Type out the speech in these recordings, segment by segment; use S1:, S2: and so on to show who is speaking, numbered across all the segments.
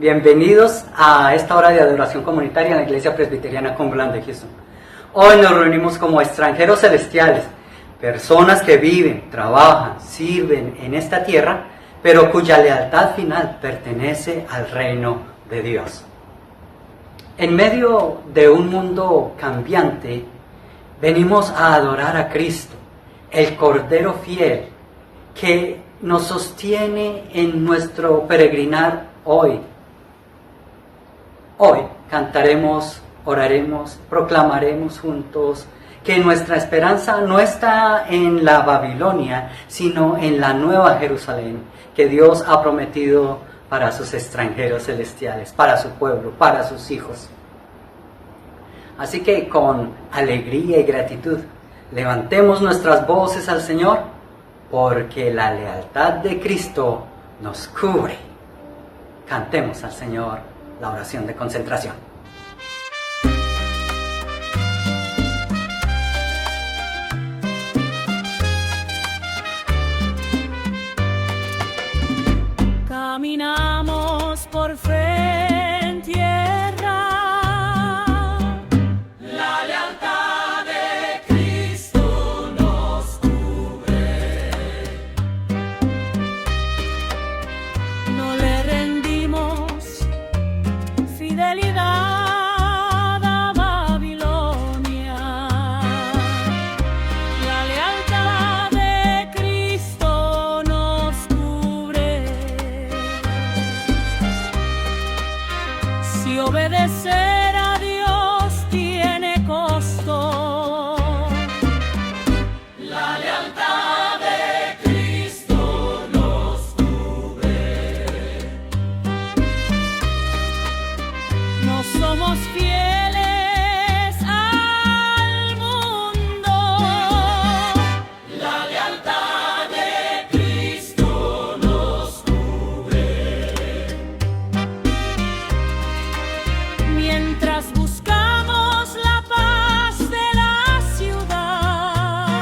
S1: Bienvenidos a esta hora de adoración comunitaria en la Iglesia Presbiteriana Cumberland de Houston. Hoy nos reunimos como extranjeros celestiales, personas que viven, trabajan, sirven en esta tierra, pero cuya lealtad final pertenece al reino de Dios. En medio de un mundo cambiante, venimos a adorar a Cristo, el Cordero fiel, que nos sostiene en nuestro peregrinar hoy. Hoy cantaremos, oraremos, proclamaremos juntos que nuestra esperanza no está en la Babilonia, sino en la nueva Jerusalén que Dios ha prometido para sus extranjeros celestiales, para su pueblo, para sus hijos. Así que con alegría y gratitud, levantemos nuestras voces al Señor, porque la lealtad de Cristo nos cubre. Cantemos al Señor la oración de concentración.
S2: Caminamos por fe en tierra. La lealtad de Cristo nos cubre. No le rendimos fidelidad a Babilonia. La lealtad de Cristo nos cubre. Si obedecer a Dios tiene costo, la lealtad de Cristo nos cubre. No somos fieles al mundo. La lealtad de Cristo nos cubre. Mientras buscamos la paz de la ciudad,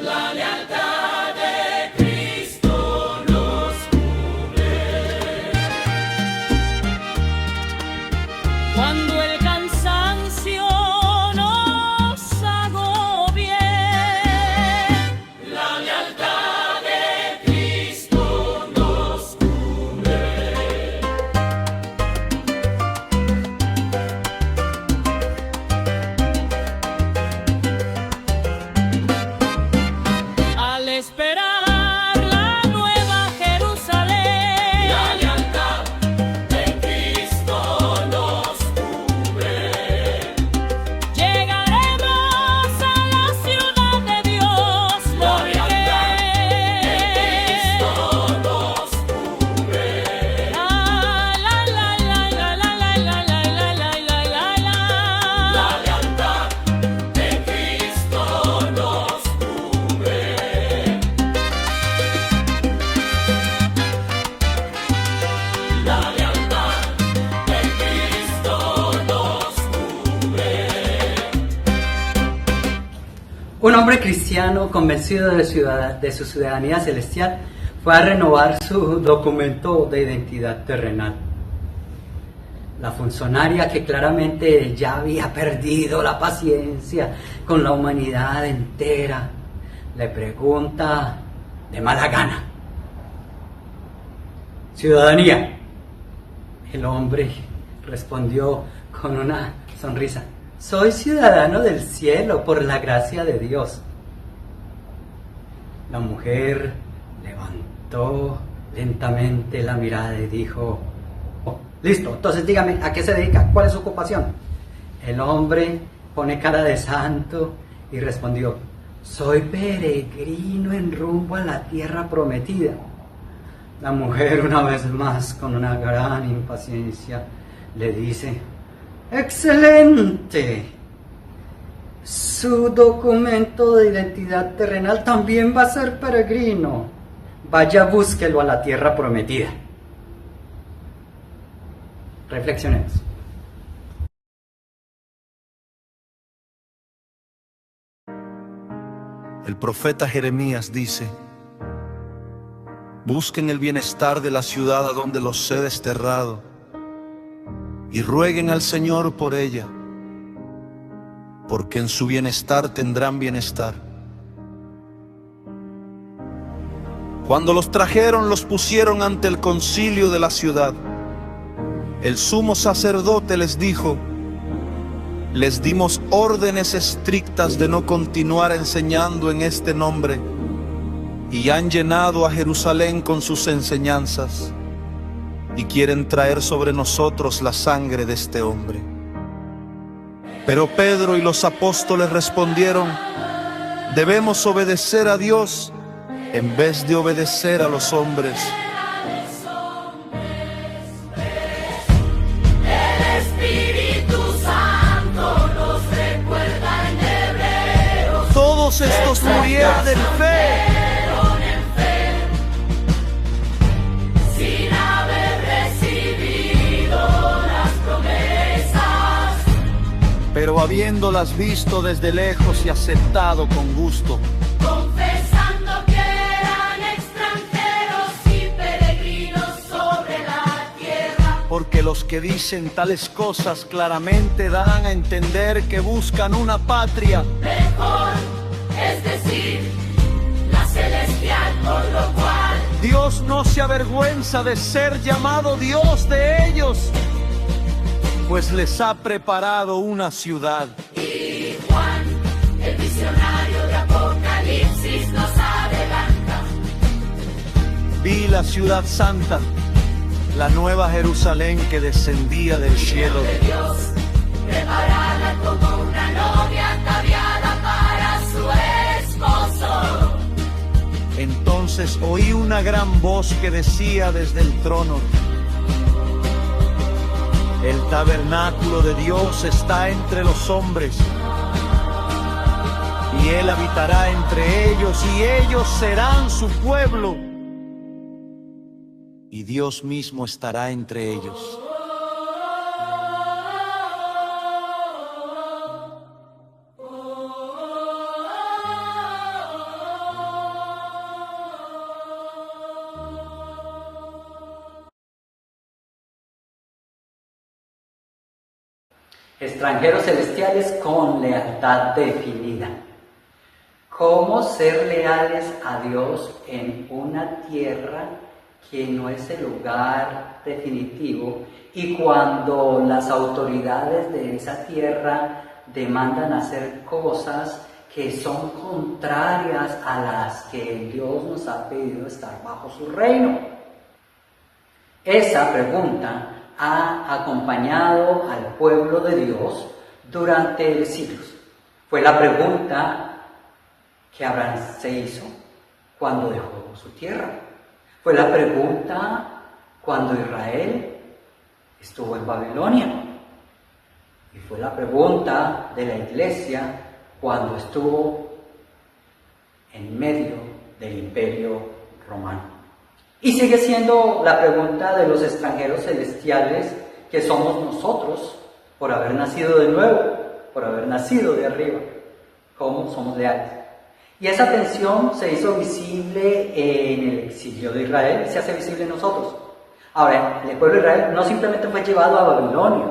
S2: la lealtad de Cristo nos cubre. Cuando el cansancio nos agobie, la lealtad de Cristo nos cubre. Al esperar la nueva Jerusalén, la lealtad de Cristo nos cubre. Llegaremos a la ciudad de Dios, la lealtad de Cristo nos cubre. La lealtad de Cristo nos cubre. La lealtad de Cristo nos cubre.
S1: Un hombre cristiano convencido de su ciudadanía celestial fue a renovar su documento de identidad terrenal. La funcionaria, que claramente ya había perdido la paciencia con la humanidad entera, le pregunta de mala gana: ciudadanía. El hombre respondió con una sonrisa: soy ciudadano del cielo por la gracia de Dios. La mujer levantó lentamente la mirada y dijo: "Oh, listo, entonces dígame, ¿a qué se dedica? ¿Cuál es su ocupación?". El hombre pone cara de santo y respondió: soy peregrino en rumbo a la tierra prometida. La mujer, una vez más, con una gran impaciencia, le dice: ¡excelente! Su documento de identidad terrenal también va a ser peregrino. Vaya, búsquelo a la tierra prometida. Reflexionemos.
S3: El profeta Jeremías dice: Busquen el bienestar de la ciudad a donde los he desterrado y rueguen al Señor por ella, porque en su bienestar tendrán bienestar. Cuando los trajeron, los pusieron ante el concilio de la ciudad. El sumo sacerdote les dijo: les dimos órdenes estrictas de no continuar enseñando en este nombre, y han llenado a Jerusalén con sus enseñanzas, y quieren traer sobre nosotros la sangre de este hombre. Pero Pedro y los apóstoles respondieron: debemos obedecer a Dios en vez de obedecer a los hombres.
S2: El Espíritu Santo nos recuerda en Hebreos.
S3: Todos estos murieron en fe.
S2: Sin haber recibido las promesas,
S3: Pero habiéndolas visto desde lejos y aceptado con gusto,
S2: confesando que eran extranjeros y peregrinos sobre la tierra.
S3: porque los que dicen tales cosas claramente dan a entender que buscan una patria.
S2: Mejor, es decir, la celestial, por lo cual
S3: Dios no se avergüenza de ser llamado Dios de ellos, pues les ha preparado una ciudad.
S2: y Juan, el visionario de Apocalipsis, nos adelanta.
S3: Vi la ciudad santa, la nueva Jerusalén que descendía del cielo.
S2: De Dios, preparada como una novia ataviada para su esposo.
S3: Entonces oí una gran voz que decía desde el trono: el tabernáculo de Dios está entre los hombres, y Él habitará entre ellos, y ellos serán su pueblo, y Dios mismo estará entre ellos.
S1: Extranjeros celestiales con lealtad definida. ¿Cómo ser leales a Dios en una tierra que no es el lugar definitivo y cuando las autoridades de esa tierra demandan hacer cosas que son contrarias a las que Dios nos ha pedido estar bajo su reino? Esa pregunta ha acompañado al pueblo de Dios durante siglos. Fue la pregunta que Abraham se hizo cuando dejó su tierra. Fue la pregunta cuando Israel estuvo en Babilonia. Y fue la pregunta de la iglesia cuando estuvo en medio del Imperio Romano. Y sigue siendo la pregunta de los extranjeros celestiales, que somos nosotros por haber nacido de nuevo, por haber nacido de arriba. ¿Cómo somos leales? Y esa tensión se hizo visible en el exilio de Israel y se hace visible en nosotros. Ahora, el pueblo de Israel no simplemente fue llevado a Babilonia,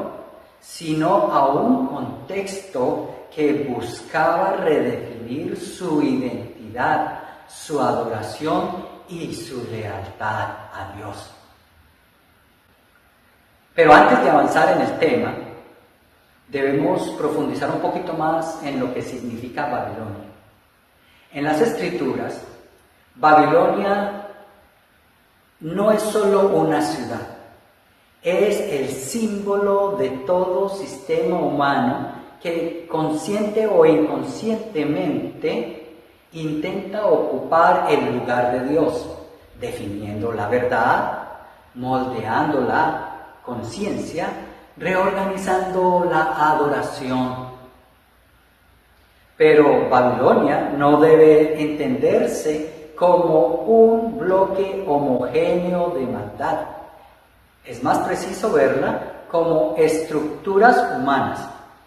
S1: sino a un contexto que buscaba redefinir su identidad, su adoración y su lealtad a Dios. Pero antes de avanzar en el tema, debemos profundizar un poquito más en lo que significa Babilonia. En las Escrituras, Babilonia no es solo una ciudad, es el símbolo de todo sistema humano que consciente o inconscientemente intenta ocupar el lugar de Dios, definiendo la verdad, moldeando la conciencia, reorganizando la adoración. Pero Babilonia no debe entenderse como un bloque homogéneo de maldad. Es más preciso verla como estructuras humanas,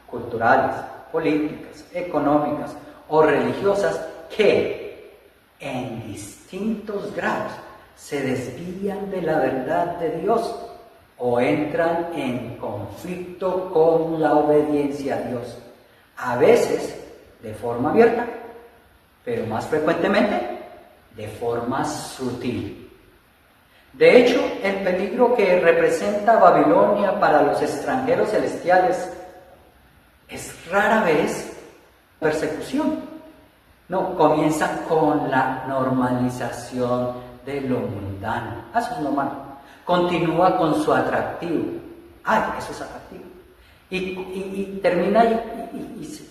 S1: culturales, políticas, económicas o religiosas que, en distintos grados, se desvían de la verdad de Dios o entran en conflicto con la obediencia a Dios. A veces de forma abierta, pero más frecuentemente de forma sutil. De hecho, el peligro que representa Babilonia para los extranjeros celestiales es rara vez persecución. No, comienza con la normalización de lo mundano. Eso es normal. Continúa con su atractivo. Ay, eso es atractivo. Y termina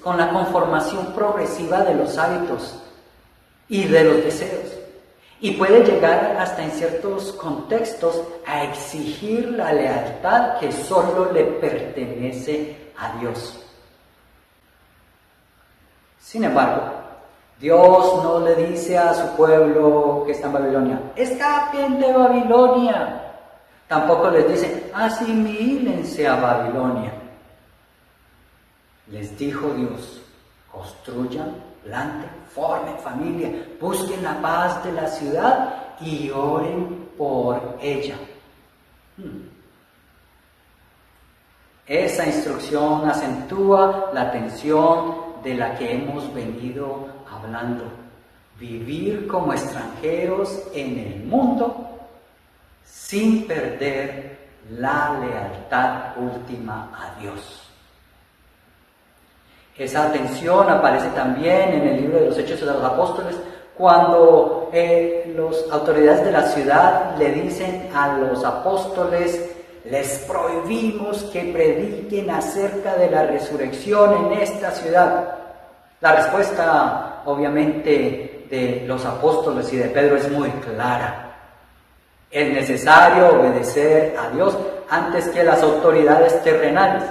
S1: con la conformación progresiva de los hábitos y de los deseos. Y puede llegar hasta en ciertos contextos a exigir la lealtad que solo le pertenece a Dios. Sin embargo, Dios no le dice a su pueblo que está en Babilonia, escapen de Babilonia. Tampoco les dice, asimílense a Babilonia. Les dijo Dios, construyan, planten, formen familia, busquen la paz de la ciudad y oren por ella. Esa instrucción acentúa la tensión de la que hemos venido hablando. Vivir como extranjeros en el mundo sin perder la lealtad última a Dios. Esa tensión aparece también en el libro de los Hechos de los Apóstoles, cuando las autoridades de la ciudad le dicen a los apóstoles, les prohibimos que prediquen acerca de la resurrección en esta ciudad. La respuesta, obviamente, de los apóstoles y de Pedro es muy clara. Es necesario obedecer a Dios antes que las autoridades terrenales.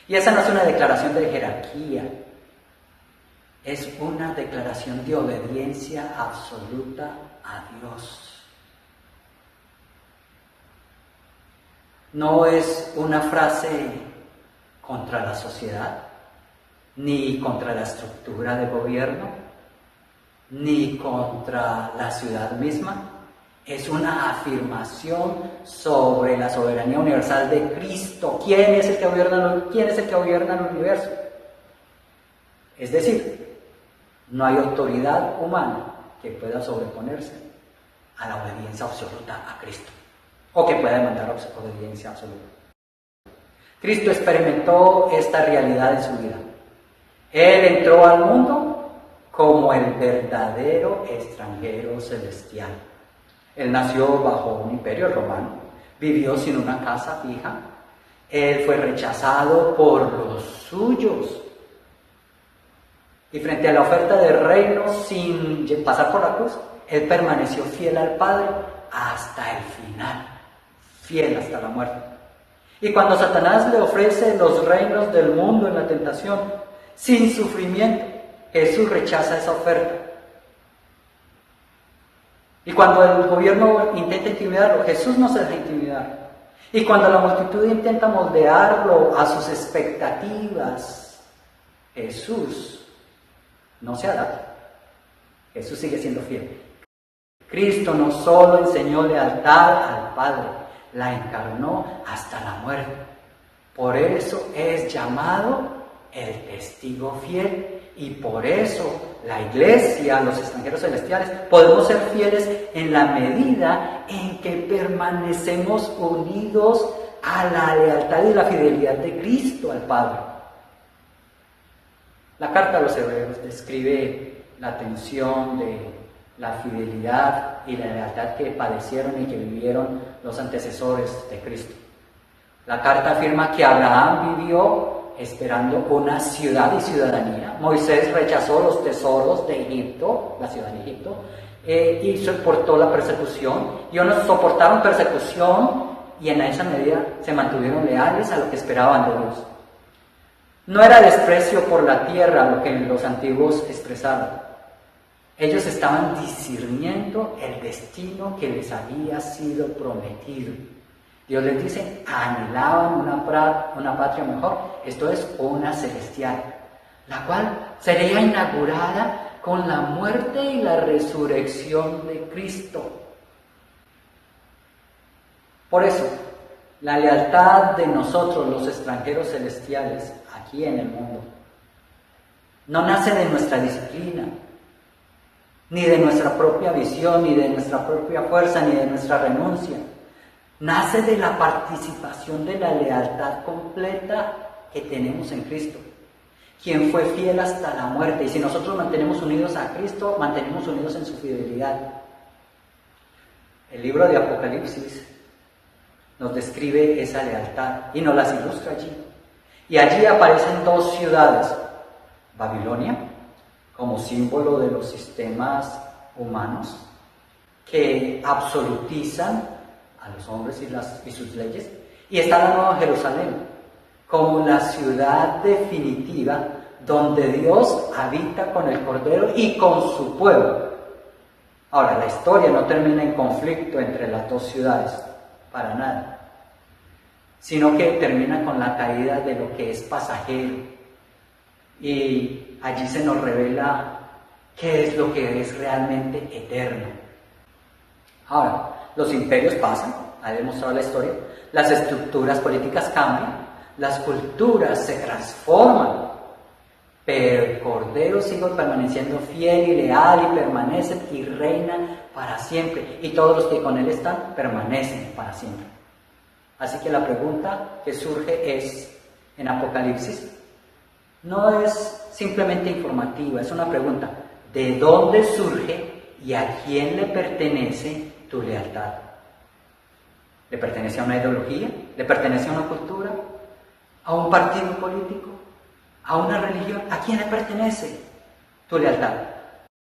S1: Y esa no es una declaración de jerarquía, es una declaración de obediencia absoluta a Dios. No es una frase contra la sociedad, ni contra la estructura de gobierno, ni contra la ciudad misma. Es una afirmación sobre la soberanía universal de Cristo. ¿Quién es el que gobierna el universo? Es decir, no hay autoridad humana que pueda sobreponerse a la obediencia absoluta a Cristo, o que pueda demandar obediencia absoluta. Cristo experimentó esta realidad en su vida. Él entró al mundo como el verdadero extranjero celestial. Él nació bajo un imperio romano, vivió sin una casa fija, él fue rechazado por los suyos. Y frente a la oferta del reino, sin pasar por la cruz, él permaneció fiel al Padre hasta el final, fiel hasta la muerte. Y cuando Satanás le ofrece los reinos del mundo en la tentación, sin sufrimiento, Jesús rechaza esa oferta. Y cuando el gobierno intenta intimidarlo, Jesús no se deja intimidar. Y cuando la multitud intenta moldearlo a sus expectativas, Jesús no se adapta. Jesús sigue siendo fiel. Cristo no solo enseñó lealtad al Padre, la encarnó hasta la muerte. Por eso es llamado el testigo fiel. Y por eso la iglesia, los extranjeros celestiales, podemos ser fieles en la medida en que permanecemos unidos a la lealtad y la fidelidad de Cristo al Padre. La carta a los Hebreos describe la tensión de la fidelidad y la lealtad que padecieron y que vivieron los antecesores de Cristo. La carta afirma que Abraham vivió esperando una ciudad y ciudadanía. Moisés rechazó los tesoros de Egipto, la ciudad de Egipto, y soportó la persecución. Y unos soportaron persecución y en esa medida se mantuvieron leales a lo que esperaban de Dios. No era desprecio por la tierra lo que los antiguos expresaron. Ellos estaban discerniendo el destino que les había sido prometido. Dios les dice, anhelaban una patria mejor, esto es, una celestial, la cual sería inaugurada con la muerte y la resurrección de Cristo. Por eso, la lealtad de nosotros, los extranjeros celestiales, aquí en el mundo, no nace de nuestra disciplina, ni de nuestra propia visión, ni de nuestra propia fuerza, ni de nuestra renuncia. Nace de la participación de la lealtad completa que tenemos en Cristo, quien fue fiel hasta la muerte. Y si nosotros mantenemos unidos a Cristo, mantenemos unidos en su fidelidad. El libro de Apocalipsis nos describe esa lealtad y nos las ilustra allí. Y allí aparecen dos ciudades: Babilonia, como símbolo de los sistemas humanos que absolutizan a los hombres y sus leyes, y está la Nueva Jerusalén, como la ciudad definitiva donde Dios habita con el Cordero y con su pueblo. Ahora, la historia no termina en conflicto entre las dos ciudades, para nada, sino que termina con la caída de lo que es pasajero, y allí se nos revela qué es lo que es realmente eterno. Ahora, los imperios pasan, ha demostrado la historia, las estructuras políticas cambian, las culturas se transforman, pero el Cordero sigue permaneciendo fiel y leal y permanece y reina para siempre, y todos los que con Él están permanecen para siempre. Así que la pregunta que surge es, en Apocalipsis, no es simplemente informativa, es una pregunta: ¿de dónde surge y a quién le pertenece tu lealtad? ¿Le pertenece a una ideología? ¿Le pertenece a una cultura? ¿A un partido político? ¿A una religión? ¿A quién le pertenece tu lealtad?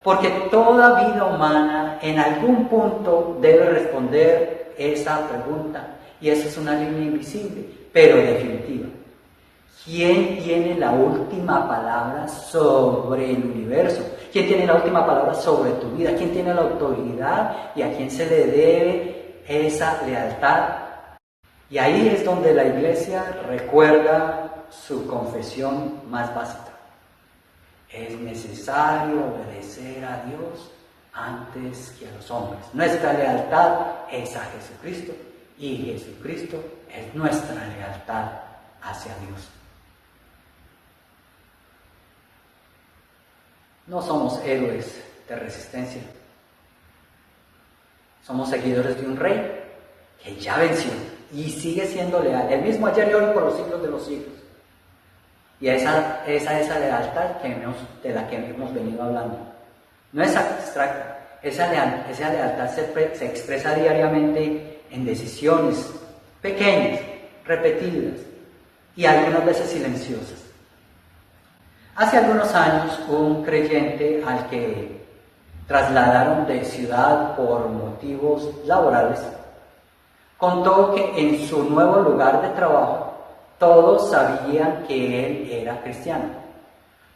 S1: Porque toda vida humana en algún punto debe responder esa pregunta, y esa es una línea invisible, pero definitiva. ¿Quién tiene la última palabra sobre el universo? ¿Quién tiene la última palabra sobre tu vida? ¿Quién tiene la autoridad y a quién se le debe esa lealtad? Y ahí es donde la Iglesia recuerda su confesión más básica: es necesario obedecer a Dios antes que a los hombres. Nuestra lealtad es a Jesucristo, y Jesucristo es nuestra lealtad hacia Dios. No somos héroes de resistencia. Somos seguidores de un rey que ya venció y sigue siendo leal, el mismo ayer y hoy por los siglos de los siglos. Y esa lealtad de la que hemos venido hablando. No es abstracta, esa lealtad se expresa diariamente en decisiones pequeñas, repetidas y algunas veces silenciosas. Hace algunos años, un creyente al que trasladaron de ciudad por motivos laborales contó que en su nuevo lugar de trabajo todos sabían que él era cristiano.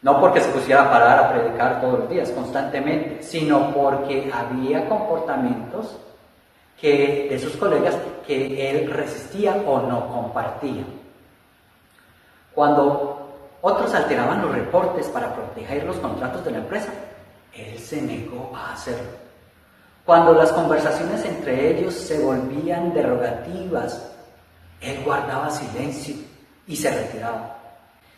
S1: No porque se pusiera a parar a predicar todos los días, constantemente, sino porque había comportamientos de sus colegas que él resistía o no compartía. Cuando otros alteraban los reportes para proteger los contratos de la empresa, él se negó a hacerlo. Cuando las conversaciones entre ellos se volvían derogativas, él guardaba silencio y se retiraba.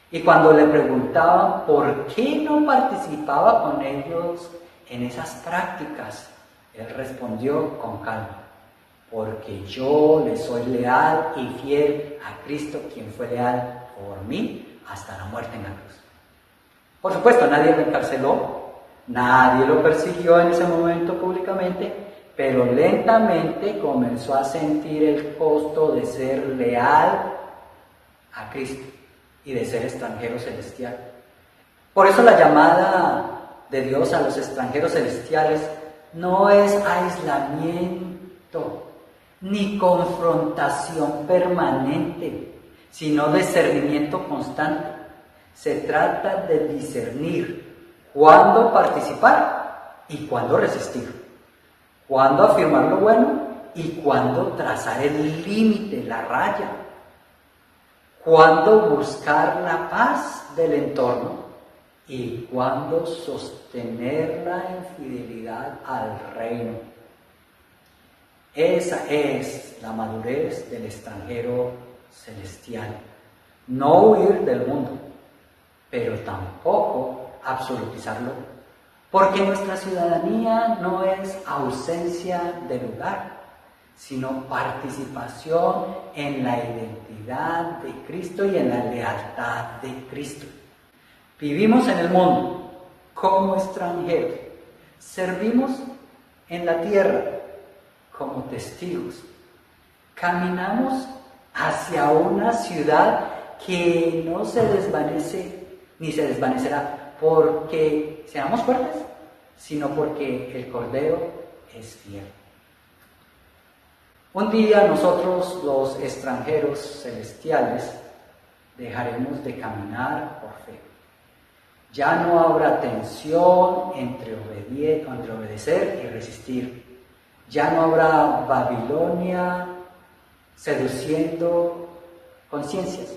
S1: Y cuando le preguntaban por qué no participaba con ellos en esas prácticas, él respondió con calma: porque yo le soy leal y fiel a Cristo, quien fue leal por mí hasta la muerte en la cruz. Por supuesto, nadie lo encarceló, nadie lo persiguió en ese momento públicamente, pero lentamente comenzó a sentir el costo de ser leal a Cristo y de ser extranjero celestial. Por eso la llamada de Dios a los extranjeros celestiales no es aislamiento ni confrontación permanente, sino discernimiento constante. Se trata de discernir cuándo participar y cuándo resistir, cuándo afirmar lo bueno y cuándo trazar el límite, la raya, cuándo buscar la paz del entorno y cuándo sostenerla en fidelidad al reino. Esa es la madurez del extranjero celestial. No huir del mundo, pero tampoco absolutizarlo, porque nuestra ciudadanía no es ausencia de lugar, sino participación en la identidad de Cristo y en la lealtad de Cristo. Vivimos en el mundo como extranjeros, servimos en la tierra como testigos, caminamos hacia una ciudad que no se desvanece ni se desvanecerá porque seamos fuertes, sino porque el Cordero es fiel. Un día nosotros, los extranjeros celestiales, dejaremos de caminar por fe. Ya no habrá tensión entre obedecer y resistir. Ya no habrá Babilonia seduciendo conciencias.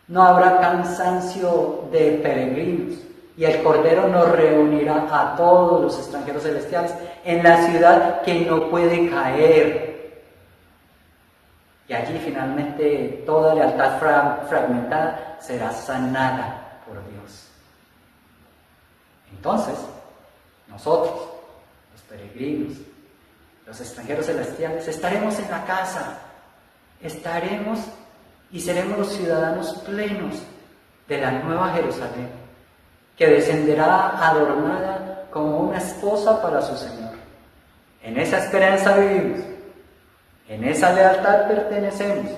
S1: No habrá cansancio de peregrinos. Y el Cordero nos reunirá a todos los extranjeros celestiales en la ciudad que no puede caer. Y allí finalmente toda lealtad fragmentada será sanada por Dios. Entonces, nosotros, los peregrinos, los extranjeros celestiales, estaremos en la casa, estaremos y seremos los ciudadanos plenos de la nueva Jerusalén, que descenderá adornada como una esposa para su Señor. En esa esperanza vivimos, en esa lealtad pertenecemos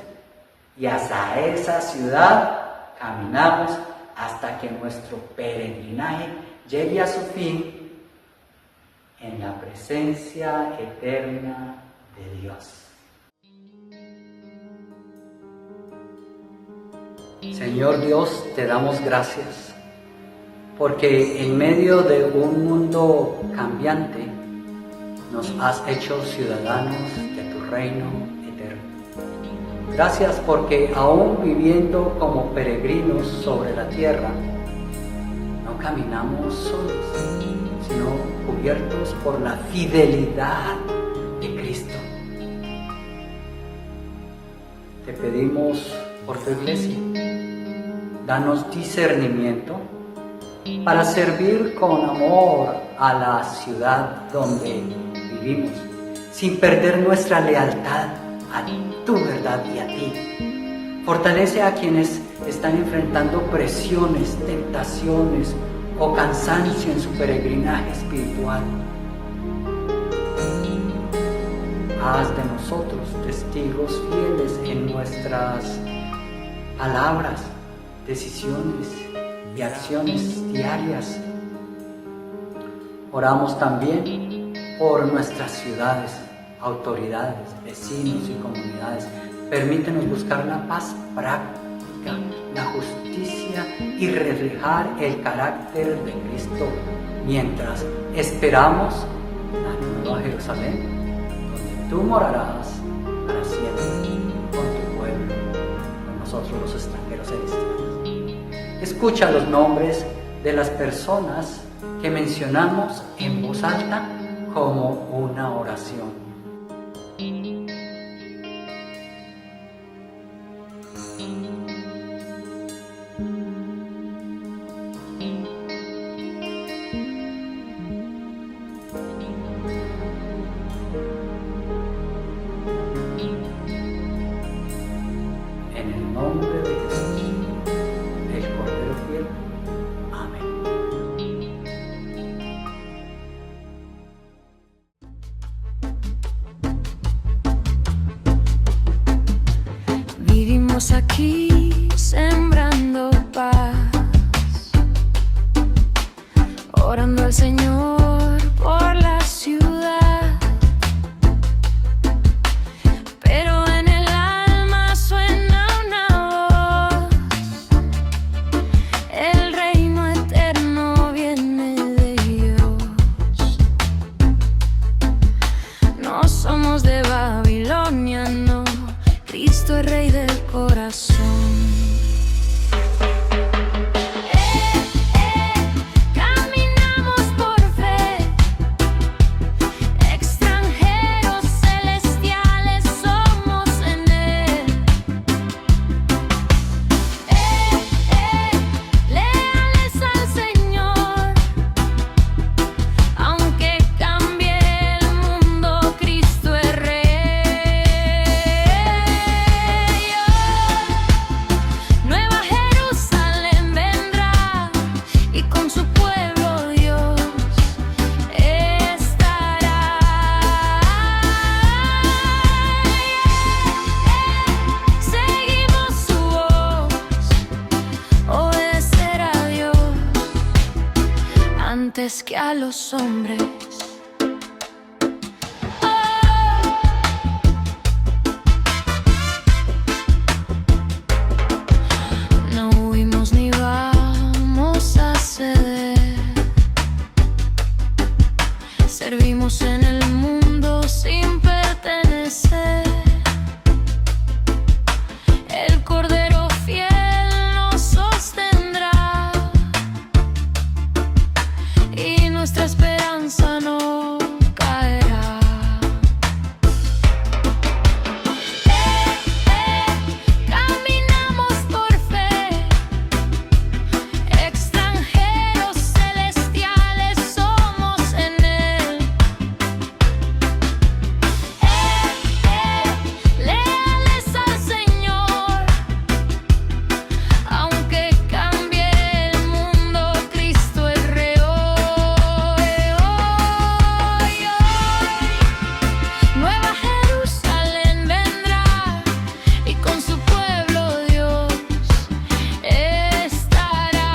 S1: y hasta esa ciudad caminamos hasta que nuestro peregrinaje llegue a su fin en la presencia eterna de Dios. Señor Dios, te damos gracias porque en medio de un mundo cambiante nos has hecho ciudadanos de tu reino eterno. Gracias porque aún viviendo como peregrinos sobre la tierra, no caminamos solos, sino cubiertos por la fidelidad de Cristo. Te pedimos por tu iglesia, danos discernimiento para servir con amor a la ciudad donde vivimos, sin perder nuestra lealtad a tu verdad y a ti. Fortalece a quienes están enfrentando presiones, tentaciones o cansancio en su peregrinaje espiritual. Haz de nosotros testigos fieles en nuestras palabras, decisiones y acciones diarias. Oramos también por nuestras ciudades, autoridades, vecinos y comunidades. Permítenos buscar la paz práctica, la justicia y reflejar el carácter de Cristo mientras esperamos la nueva Jerusalén, donde tú morarás para siempre con tu pueblo, con nosotros los extranjeros celestiales. Escucha los nombres de las personas que mencionamos en voz alta como una oración. En el nombre de Jesús, el Cordero fiel. Amén.
S2: Vivimos aquí sembrando paz. antes que a los hombres. No huimos ni vamos a ceder. Servimos en el mundo sin pertenecer. El Cordero fiel nos sostendrá y nuestra esperanza no caerá. Caminamos por fe, extranjeros celestiales somos en Él. Leales al Señor, aunque cambie el mundo, Cristo es rey. Nueva Jerusalén vendrá y con su pueblo Dios estará.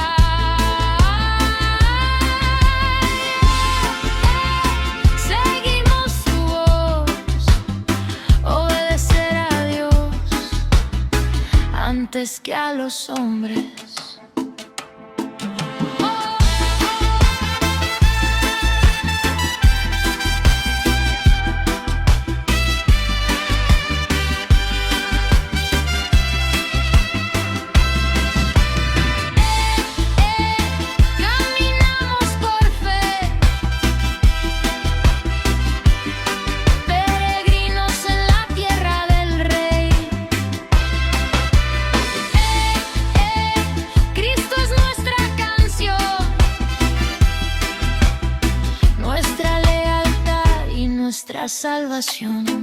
S2: Seguimos su voz, obedecer a Dios antes que a los hombres. Caminamos por fe, peregrinos en la tierra del Rey. Cristo es nuestra canción, nuestra lealtad y nuestra salvación.